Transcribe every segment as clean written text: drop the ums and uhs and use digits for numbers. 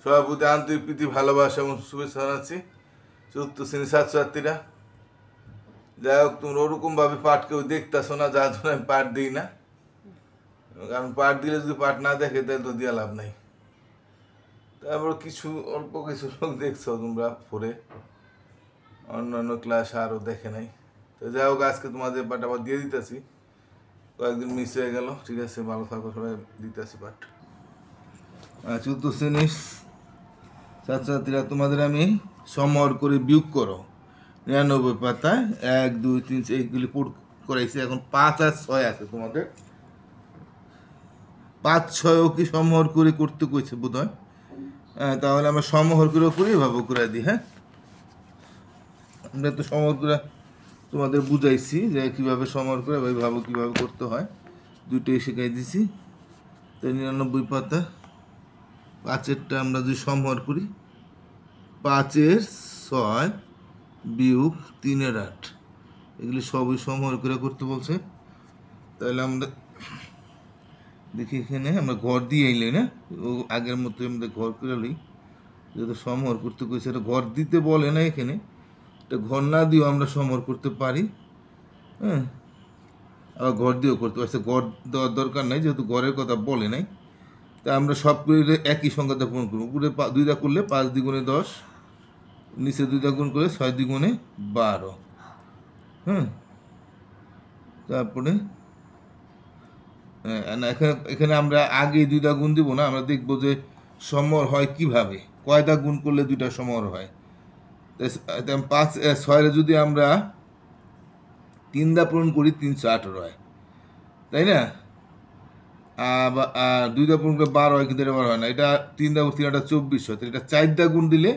সবার প্রতি আন্তরিক প্রীতি ভালোবাসা এবং শুভেচ্ছা জানাচ্ছি। চতুর্থ শ্রেণী ছাত্রছাত্রীরা, যাই হোক, তোমরা ওরকমভাবে পাঠ কেউ দেখতেছো না, যার জন্য আমি পাঠ দিই না। কারণ পাঠ দিলে যদি পাঠ না দেখে তাহলে তো দেওয়া লাভ নাই। তারপর অল্প কিছু লোক দেখছো তোমরা পড়ে, অন্যান্য ক্লাস আরও দেখে নাই। তো যাই হোক, আজকে তোমাদের পাঠ আবার দিয়ে দিতেছি। কয়েকদিন মিস হয়ে গেল, ঠিক আছে, ভালো থাকো সবাই, দিতেছি পাঠ। চতুর্থ শ্রেণীর ছাত্রছাত্রীরা, তোমাদের আমি সমর করে বিয়োগ করো। 99 পাতায় 1 2 3 এইগুলি করাইছি। এখন 5 আর 6 আছে তোমাদের। 5 6ও কি সমহর করে করতে কইছে বোধ হয়। তাহলে আমরা সমহর করে করি, এভাবে করে দিই। হ্যাঁ, আমরা তো সমহর করে তোমাদের বুঝাইছি যে কীভাবে সমহর করে ভাবে কীভাবে করতে হয়, দুইটাই শেখাই দিছি। তো 99 পাতা 5-এরটা আমরা যদি সমহর করি, 5-এর 6 বিয়োগ 3-এর 8, এগুলি সবই সমহর করে করতে বলছে। তাহলে আমরা দেখি, এখানে আমরা ঘর দিয়ে এলে না, ও আগের মতো আমরা ঘর করে লই। যেহেতু সমহর করতে কইছে, এটা ঘর দিতে বলে না এখানে, এটা ঘর না দিয়েও আমরা সমহর করতে পারি। হ্যাঁ, আবার ঘর দিয়েও করতে পারছে, ঘর দেওয়ার দরকার নাই যেহেতু ঘরের কথা বলে নাই। তা আমরা সব করে একই সংখ্যাতে পূরণ করবো। উপরে 2টা করলে 5 দ্বিগুণে 10, নিচে 2টা গুণ করে 6 দ্বিগুণে 12। হ্যাঁ, তারপরে এখানে আমরা আগে 2টা গুণ দিব না, আমরা দেখবো যে সমর হয় কিভাবে, কয়টা গুণ করলে 2টা সমর হয়। 5 6 যদি আমরা 3 পূরণ করি 318 হয়, তাই না? 2টা পূরণ করে 12 হয়, কিন্তু এটা 12 হয় না। এটা 3 3 8 24 হয়। এটা 4টা গুণ দিলে,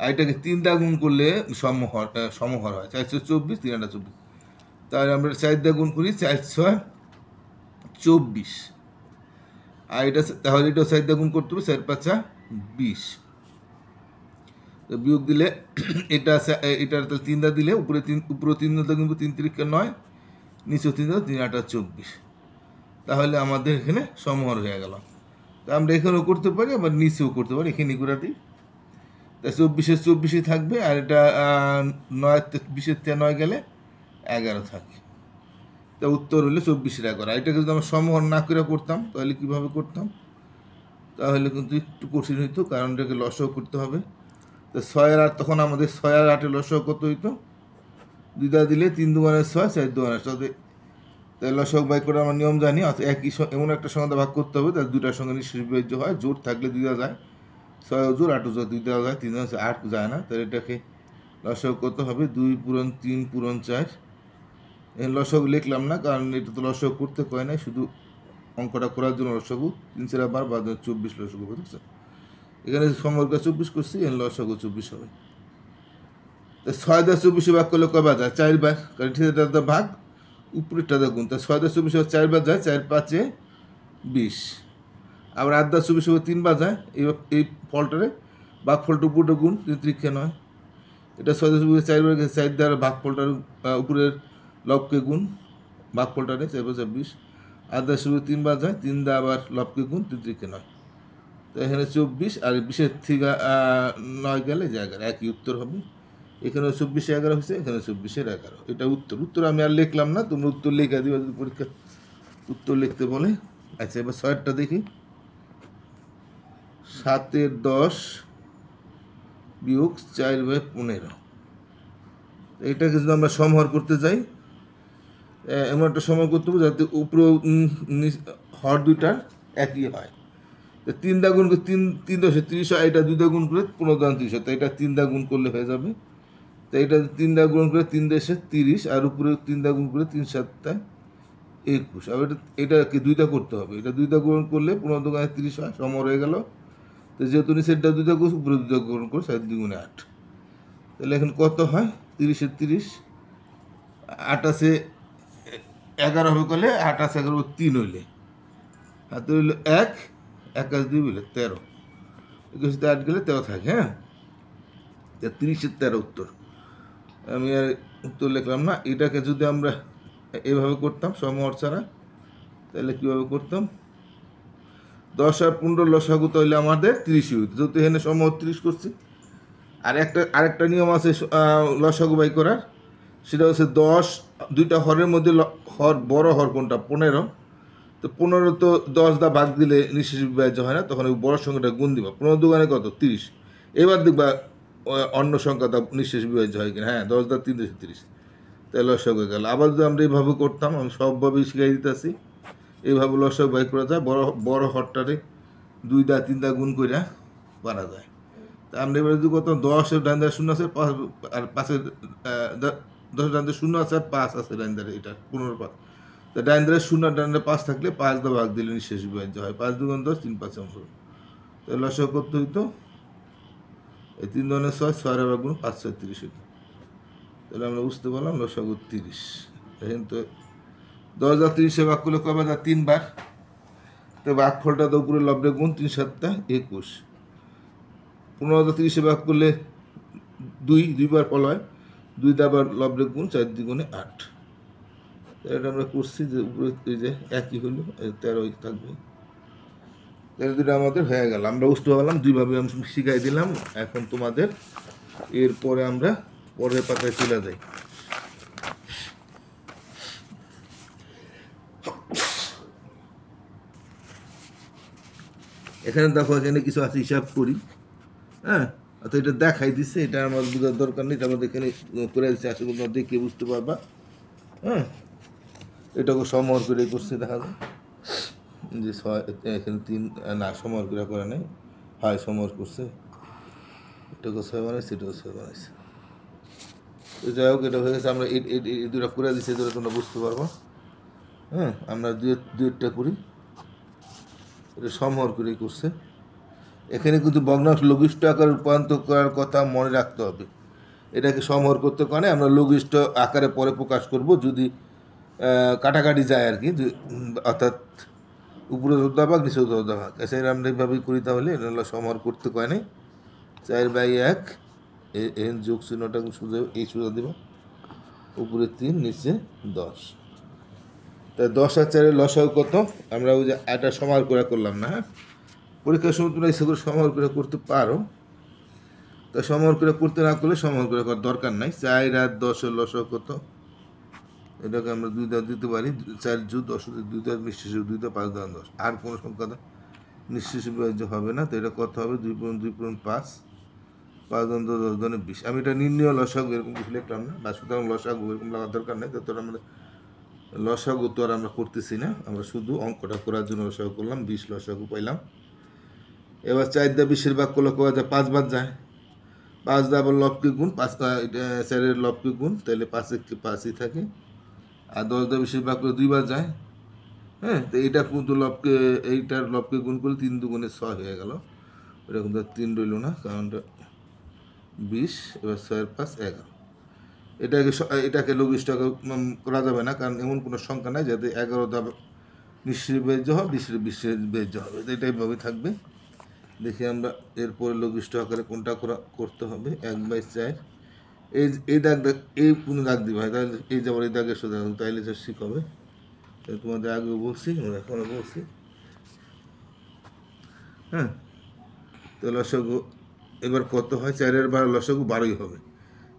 আর এটাকে 3টা গুণ করলে সমহর হয়। 424, 3 8 24। তাহলে আমরা 4টা গুণ করি, 4 6 24। আর এটা তাহলে এটা 4টা গুণ করতে হবে, 4 5 20। তো বিয়োগ দিলে এটা 3টা দিলে উপরে 3টা গুণ 3 3 9, নিচে 3 3 8 24। তাহলে আমাদের এখানে সমহর হয়ে গেল। তা আমরা এখানেও করতে পারি, আবার নিচেও করতে পারি। এখানে করে দিই, তাই 24 24 থাকবে, আর এটা 9 20 9 গেলে 11 থাকে। তা উত্তর হলে 24 11। এটাকে যদি আমরা সমহর না করে করতাম তাহলে কীভাবে করতাম? তাহলে কিন্তু একটু কঠিন হইতো, কারণ এটাকে লসও করতে হবে। তো 6 আর 8, তখন আমাদের 6 আর 8-এর লসও কত হইতো? 2টা দিলে 3 2 6, 4 2 6। তাই লসক বাই করে আমরা নিয়ম জানি, একই এমন একটা সংখ্যা ভাগ করতে হবে তার 2টার সঙ্গে নিঃশেষ বিভাজ্য হয়। জোর থাকলে 2টা যায়, 6 জোর 8 জোর 2টা যায়, 3 8 যায় না। তাহলে এটাকে লসক করতে হবে 2 পূরণ 3 পূরণ 4। এই লসক লিখলাম না, কারণ এটা তো লসক করতে কয় নাই, শুধু অঙ্কটা করার জন্য লসগু 3 4 12 24 লসগু বুঝছো। এখানে সমর্ক 24 করছি, এর লসগু 24 হবে। তো 6 দিয়ে 24 ভাগ করলে কয়বার যায়? 4 বার, কারণ এটা ভাগ উপরেরটা গুণ। তা 6 দিয়ে 24 4 বার যায়, 4 5 20। আবার 8 দিয়ে 24 3 বার যায়। এই ফলটারে ভাগ ফলটা উপরটা গুণ, 3 3 9। এটা 6 দিয়ে 24 4 বার গেছে, 4 দ্বারা ভাগ ফলটার উপরের লবকে গুণ, ভাগ ফলটারে 4 5 20। 8 দিয়ে 3 বার যায়, 3 দিয়ে আবার লবকে গুণ, 3 3 9। তো এখানে 24, আর 20 থেকে 9 গেলে যে 11, একই উত্তর হবে। এখানে 24 11 হয়েছে, এখানে 24 11। এটা উত্তর আমি আর লিখলাম না, তোমরা উত্তর লিখে দিবা যদি পরীক্ষা উত্তর লিখতে বলে। আচ্ছা, এবার 6টা দেখি। 7 10 বিয়োগ 4/15। এটাকে যদি আমরা সমহর করতে যাই, এমন একটা সমহর করতে হবে যাতে উপরে হর 2টা একই হয়। 3 গুণ করে 3 10 30 হয়, এটা 2টা গুণ করে 15 30 হয়। তাই এটা 3 গুণ করলে হয়ে যাবে। তো এটা 3 গুণ করে 3 10 30, আর উপরে 3 গুণ করে 3 7 21। আবার এটাকে 2টা করতে হবে, এটা 2টা গুণ করলে 15 30 হয়, সমহর হয়ে গেল। তো যেহেতু নিচেরটা 2টা গুণ, উপরে 2টা গুণ করে 7 2 8। তাহলে এখন কত হয়? 30 30, 28 11 হবে, করলে 28 11 3 হইলে, হাতে হইল 1 21 2 হইলে 13। 21 8 গেলে 13 থাকে। হ্যাঁ, 30 13 উত্তর। আমি আর উত্তর লিখলাম না। এটাকে যদি আমরা এভাবে করতাম সমহর ছাড়া, তাহলে কীভাবে করতাম? 10 আর 15 লসাগু তাহলে আমাদের 30ই হইতো, যেহেতু এখানে সমূহ 30 করছি। আর আরেকটা নিয়ম আছে লসাগু বাই করার, সেটা হচ্ছে 10, দুইটা হরের মধ্যে হর বড় হর কোনটা 15, তো 15 তো 10 দা ভাগ দিলে নিঃশেষ বিভাজ্য হয় না, তখন ওই বড় সংখ্যাটা গুণ দিবা, 15 দুগানে কত 30। এবার দেখবা অন্য সংখ্যাটা নিঃশেষ বিভাজ্য হয় কিনা। হ্যাঁ, 10 দা 3 × 30, তাই লসাগু হয়ে গেল। আবার যদি আমরা এইভাবে করতাম, আমি সবভাবেই শিখাই দিতেছি, এইভাবে লসাগু বাই করা যায়। বড় বড় হরটারে 2 দা 3 দা গুণ করে পারা যায়। তা আমরা এবার যদি করতাম 10-এর ডান ধারে 0 আছে, আর 5-এর 10-এর ডান ধারে 0 আছে আর 5 আছে ডান ধারে, এটা 15 5। তা ডান ধারে 0 আর ডান ধারে 5 থাকলে 5 দা ভাগ দিলে নিঃশেষ বিভাজ্য হয়। 5 2 10, 3 5 15। তাহলে লসাগু করতে হইতো এই 3 2 6, 6 আর গুণ 5 6 30 হইতো। তাহলে আমরা বুঝতে পারলাম লসাগু 30। এখন তো 10 দা 30-এ ভাগ করলে কবে যা 3 বার, তো ভাগফলটা তো উপরে লব্ধে গুণ 3 7 21। 15 দা 30-এ ভাগ করলে 2 বার ফল হয়, 2 দা আবার লব্ধে গুণ 4 দ্বিগুণে 8। এটা আমরা করছি যে উপরে এই যে একই হলো 13 থাকবে। তাহলে দুটো আমাদের হয়ে গেল, আমরা বুঝতে পারলাম দুইভাবে আমি শিখাই দিলাম। এখন তোমাদের এরপরে আমরা পরের পাতায় চলে যাই। এখানে দেখো, এখানে কিছু আছে, হিসাব করি। হ্যাঁ, তো এটা দেখাই দিচ্ছে, এটা আমার বোঝার দরকার নেই, এটা আমাদের এখানে করে দিচ্ছে, আশা করি তোমরা দেখে বুঝতে পারবা। হ্যাঁ, এটাকে সমর করে করছে, দেখা যায় যে 6 এখানে 3 না সমর করে করে নেই, হয় সমর করছে, এটাকে 6 বানাইছে, এটাকে 6 বানাইছে। তো যাই হোক, এটা হয়ে গেছে। আমরা এই দুটা করে দিচ্ছি, এটা তোমরা বুঝতে পারবো। হ্যাঁ, আমরা দুইটা করি, এটা সমর করেই করছে। এখানে কিন্তু ভগ্নাংশ লঘিষ্ঠ আকারে রূপান্তর করার কথা মনে রাখতে হবে। এটাকে সমর করতে কারণে আমরা লঘিষ্ঠ আকারে পরে প্রকাশ করব, যদি কাটাকাটি যায় আর কি, অর্থাৎ উপরে ভাগ নিচে ভাগ। এছাড়া আমরা এইভাবেই করি, তাহলে এটা হলো সমর করতে কয় নাই। 4/1 এর যোগ চিহ্নটা সোজা এই সোজা দেব, উপরে 3 নিচে 10। তাই 10 আর 4-এর লসাগু কত? আমরা ওই যে এটা সমার করে করলাম না। হ্যাঁ, পরীক্ষার সময় তোমরা ইচ্ছা করে সমার করে করতে পারো, তা সমার করে করতে না করলে সমার করে করার দরকার নাই। 4 আর 10-এর লসাগু কত? এটাকে আমরা 2 দা দিতে পারি, 4 যোগ 10, 2 দা নিঃশেষে 2 দা 5 দা 10। আর কোনো সংখ্যা নিঃশেষে বিভাজ্য হবে না, তো এটা কত হবে? 2 × 2 = 5, 5 × 10 = 20। আমি এটা নির্ণয় লসাগু এরকম কিছু লিখলাম না, বা সুতরাং লসাগু এরকম লাগার দরকার নেই। তো আমাদের লসাগু তো আর আমরা করতেছি না, আমরা শুধু অঙ্কটা করার জন্য লসাগু করলাম। 20 লসাগু পাইলাম। এবার 4 দা 20-এর ভাগ করলে কয় যায়? 5 বার যায়। 5 দা আবার লবকে গুণ, 5 4-এর লবকে গুণ, তাহলে 5 × 5ই থাকে। আর 10 দা 20-এর ভাগ করলে 2 বার যায়। হ্যাঁ, তো এইটা কিন্তু এইটার লবকে গুণ করলে 3 2 × 6 হয়ে গেল। এটা কিন্তু 3 রইল না, কারণ 20, এবার 6 × 5 11। এটাকে লঘিষ্ঠ করা যাবে না, কারণ এমন কোনো সংখ্যা নাই যাতে 11 দা নিঃশেষ বিভাজ্য হয়, 20-এর বিভাজ্য হবে। এটাই ভাবে থাকবে। দেখি আমরা এরপরে লঘিষ্ঠ আকারে কোনটা করতে হবে। 1/4 এই দাগ এই কোনো দাগ দিবে হয়, তাহলে এই যাবার এই দাগের সোজা, তাইলে যা ঠিক হবে। তোমাদের আগেও বলছি, আমরা এখনও বলছি। হ্যাঁ, তো লসাগু এবার কত হয়? 4-এর 12 লসাগু 12ই হবে।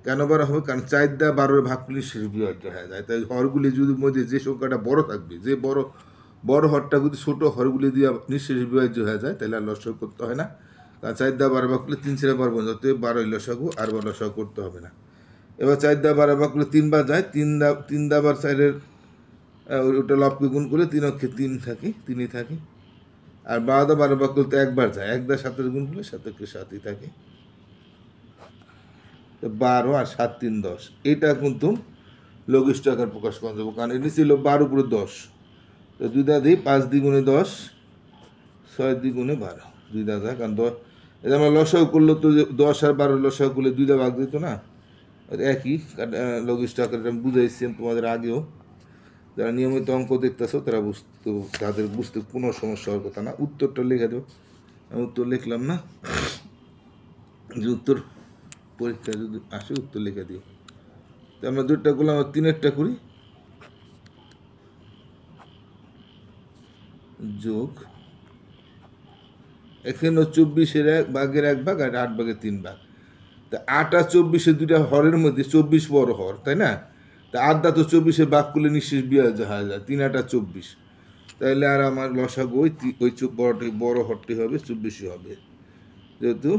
কেন 12 হবে? কারণ 4 দা 12-এর ভাগ করলে শেষ বিভাজ্য হয়ে যায়। তাই হরগুলি যদি মধ্যে যে সংখ্যাটা বড় থাকবে, যে বড় হরটা যদি ছোটো হরগুলি দিয়ে নিঃশেষ বিভাজ্য হয়ে যায়, তাহলে আর লসাগু করতে হয় না। কারণ 4 দা 12 ভাগ করলে 3 × 4 = 12, 12ই লসাগু, আর 12 লসাগু করতে হবে না। এবার 4 দা 12 ভাগ করলে 3 বার যায়, 3 দা আবার 4-এর ওটা লবকে গুণ করলে 3 অক্ষে 3 থাকে, 3ই থাকে। আর 12 দা 12 ভাগ করতে একবার যায়, 1 দা 7-এর গুণ করলে 7 অক্ষে 7ই থাকে। 12 আর 7 3 10, এটা কিন্তু লঘিষ্ঠ আকার প্রকাশ করা যাবে, কারণ এটি ছিল 12 × 10। তো 2 দা দিই, 5 দ্বিগুণে 10, 6 দ্বিগুণে 12, 2 দা যায়, কারণ 10 এটা আমরা লসাগু করলে তো 10 আর 12 লসাগু করলে 2 দা ভাগ দিত না, একই লঘিষ্ঠ আকার। আমি বুঝাইছি তোমাদের আগেও, যারা নিয়মিত অঙ্ক দেখতেছো তারা তাদের বুঝতে কোনো সমস্যা হওয়ার কথা না। উত্তরটা লিখে দেবো, আমি উত্তর লিখলাম না, যে উত্তর পরীক্ষায় যদি আসে উত্তর লিখে দিও। তো আমরা 2টা করলাম, 3-এরটা করি। যোগ এখানেও 24-এর 1 ভাগের 1 ভাগ আর 8 ভাগের 3 ভাগ। তা 8 আর 24-এর দুইটা হরের মধ্যে 24 বড় হর, তাই না? তা 8 তো 24-এ ভাগ করলে নিঃশেষ বিয়া হয়ে যায়, 3 8 24। তাইলে আর আমার লসাগু ওই বড় হরটি হবে 24 হবে, যেহেতু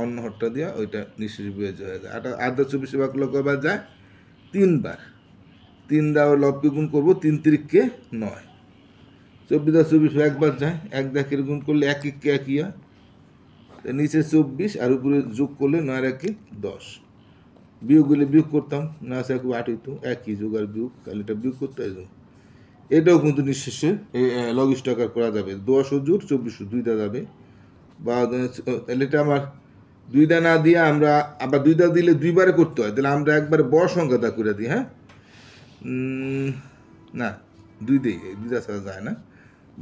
অন্য হরটা দিয়া ওইটা নিঃশেষ বিয়া হয়ে যায়। 8 24-এ ভাগ করলে কয়বার যায়? 3 বার। 3 দ্বারা লবকে গুণ করবো, 3 3-কে 9। 24 আর 24 একবার যায়, 1 দেখের গুণ করলে 1 1 কে 1 হয়, নিচে 24 আর উপরে যোগ করলে 9 আর 1 10। বিয়োগ হলে বিয়োগ করতাম, 9 আর 8 হইতো, 1 যোগ আর বিয়োগ, তাহলে এটা বিয়োগ করতে হয়। এটাও কিন্তু নিঃশেষে লঘিষ্ঠ আকার করা যাবে, 10 ও জোর 24 দুইটা যাবে, বা তাহলে এটা আমার দুইটা না দিয়ে আমরা আবার দুইটা দিলে দুইবারে করতে হয়, তাহলে আমরা একবারে বড় সংখ্যাটা করে দিই। হ্যাঁ, না, দুইটা ছাড়া যায় না।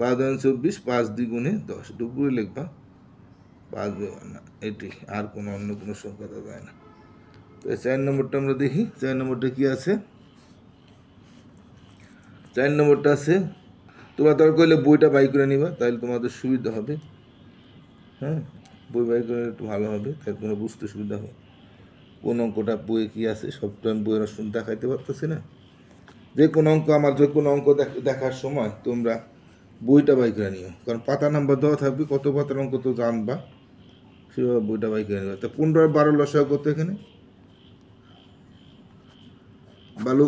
12 24, 5 দ্বিগুণে 10, ডুবুরে লিখবা 5 না, এটি আর কোনো অন্য কোনো সংখ্যা যায় না। তো 4 নম্বরটা আমরা দেখি। 4 নম্বরটা কি আছে? 4 নম্বরটা আছে, তোমরা দরকার হলে বইটা বাই করে নিবা, তাহলে তোমাদের সুবিধা হবে। হ্যাঁ, বই বাই করে একটু ভালো হবে, তাহলে তোমরা বুঝতে সুবিধা হবে কোন অঙ্কটা বইয়ে কী আছে। সবটা আমি বইয়ের দেখাইতে পারতেছি না। যে কোনো অঙ্ক দেখার সময় তোমরা বইটা বাই করে নিও, কারণ পাতা নাম্বার দেওয়া থাকবে, কত পাতার অঙ্ক তো জানবা, সেভাবে বইটা বাই করে নিবা। তা 15 আর 12 লসাগু করতে, এখানে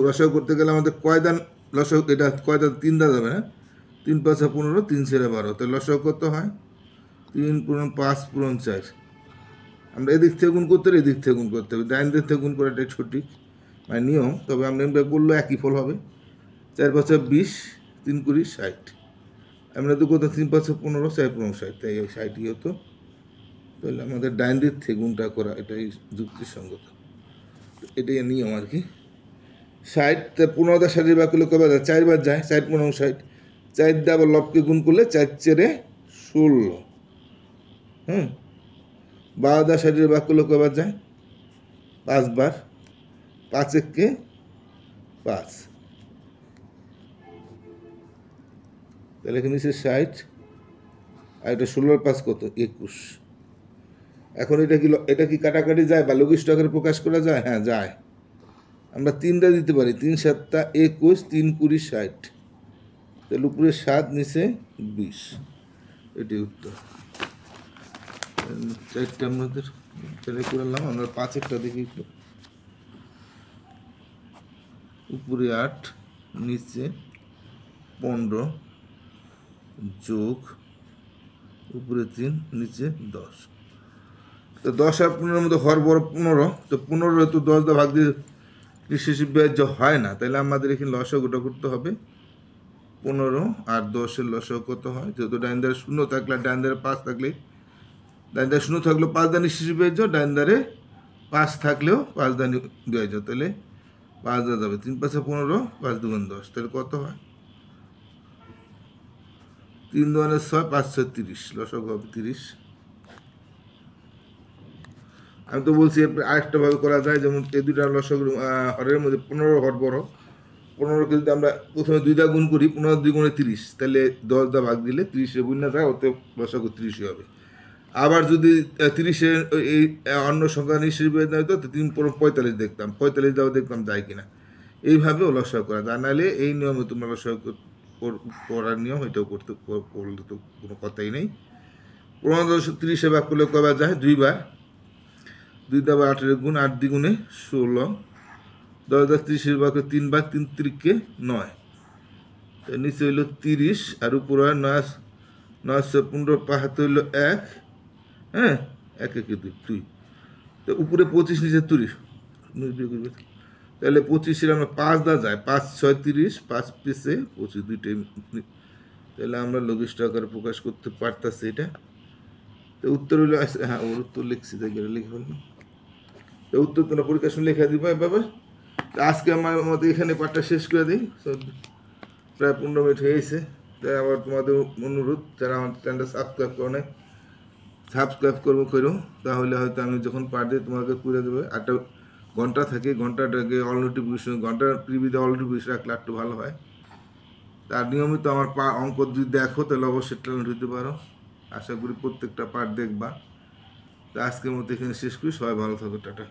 লসাগু করতে গেলে আমাদের কয় দান লসাগু, এটা কয় দান? 3 দান যাবে না? 3 5 15, 3 4 12, তাহলে লসাগু কত হয়? 3 পূরণ 5 পূরণ 4। আমরা এদিক থেকে গুণ করতে হবে, এদিক থেকে গুণ করতে হবে, ডাইন দিক থেকে গুণ করাটাই সঠিক মানে নিয়ম। তবে আমরা বললো একই ফল হবে। 4 5 20, 3 20 60। আমরা তো কোথাও 3 5 15, 4 15 60, তাই 60ই হতো। তাহলে আমাদের ডাইন দিক থেকে গুণটা করা এটাই যুক্তিসঙ্গত, এটাই নিয়ম আর কি। 60 15 60 বার করলে কবার যায়? 4 বার যায়, 4 15 60। 4 দিয়ে আবার লবকে গুণ করলে 4 4 16। 12 60 বার করলে কবার যায়? 5 বার, 5 1 5, তাহলে এখানে 60 আর এটা 16 5 কত? 21। এখন এটা কি কাটাকাটি যায় বা লঘিষ্ঠ আকারে প্রকাশ করা যায়? হ্যাঁ, যায়। আমরা 3টা দিতে পারি, 3 7 21, 3 20 60, তাহলে উপরে 7 নিচে 20, এটি উত্তর। 4টা আমাদের করলাম। আমরা 5-একটা দেখি, উপরে 8 নিচে 15 যোগ উপরে 3 নিচে 10। তো 10 আর 15-এর মধ্যে হর বড় 15, তো 15 তো 10 দিয়ে ভাগ দিয়ে নিঃশেষে বিভাজ্য হয় না, তাহলে আমাদের এখানে লসাগুটা করতে হবে। 15 আর 10-এর লসাগু কত হয়? যেহেতু ডাইন ধারে 0 থাকলে, ডাইন ধারে 5 থাকলে, ডাইন ধারে 0 থাকলেও 5 দ্বারা নিঃশেষে বিভাজ্য, ডাইন ধারে 5 থাকলেও 5 দ্বারা বিভাজ্য, তাহলে 5 দ্বারা যাবে। 3 5 15, 5 2 10, তাহলে কত হয়? 3 2 6, 5 6 30, লসাগু হবে 30। আমি তো বলছি আরেকটা ভাবে করা যায়, যেমন এই দুইটা লসাগু হরের মধ্যে 15 হর বড়, 15কে যদি আমরা প্রথমে 2 দা গুণ করি, 15 2 গুণে 30, তাহলে 10 দা ভাগ দিলে 30-এ গুণ না যায়, ওতে লসাগু 30 হবে। আবার যদি 30-এর এই অন্য সংখ্যা নিঃশেষ বিভাজ্য হতো, 3 45 দেখতাম, 45 দাও দেখতাম যায় কিনা। এইভাবেও লসাগু করা যায়, নাহলে এই নিয়মে তোমরা লসাগু করার নিয়ম এটাও করলে তো কোনো কথাই নেই। 15 30-এ ভাগ করলে কবার যায়? 2 বার। 2 দা 8-এর গুণ, 8 দ্বিগুণে 16, 10 10 30-এর ভাগ 3 বার, 3 3-কে 9, তো নিচে হইল 30 আর উপরে 9 9 15 5 হইল 1, হ্যাঁ, 1 1 2, তো উপরে 25 নিচে 30, তাহলে 25-এর আমরা 5 দা যায়, 5 6 30, 5 পিসে 25, দুইটাই, তাহলে আমরা লঘিষ্ঠ আকারে প্রকাশ করতে পারতাছি এটা। তো উত্তর হইলো, হ্যাঁ ওর উত্তর লিখছি, দেখে লিখে ফেললাম। তো উত্তর তোমরা পরীক্ষার সময় লেখা দিবা এভাবে। আজকে আমার মতো এখানে পাঠটা শেষ করে দিই, প্রায় 15 মিনিট হয়ে গেছে। তাই আবার তোমাদের অনুরোধ, যারা আমার চ্যানেলটা সাবস্ক্রাইব করে নেয়, সাবস্ক্রাইব করো, তাহলে হয়তো আমি যখন পাঠ দিই তোমাকে করে দেবে। একটা ঘন্টা থাকে, ঘন্টাটাকে অল নোটিফিকেশন, ঘন্টার প্রিভিতে অল নোটিফিকেশন রাখলে একটু ভালো হয়। তার নিয়মিত আমার অঙ্ক যদি দেখো, তাহলে অবশ্যই ট্যালেন্ট হইতে পারো। আশা করি প্রত্যেকটা পার্ট দেখবা। তো আজকের মতো এখানে শেষ করি, সবাই ভালো থাকো, টাটা।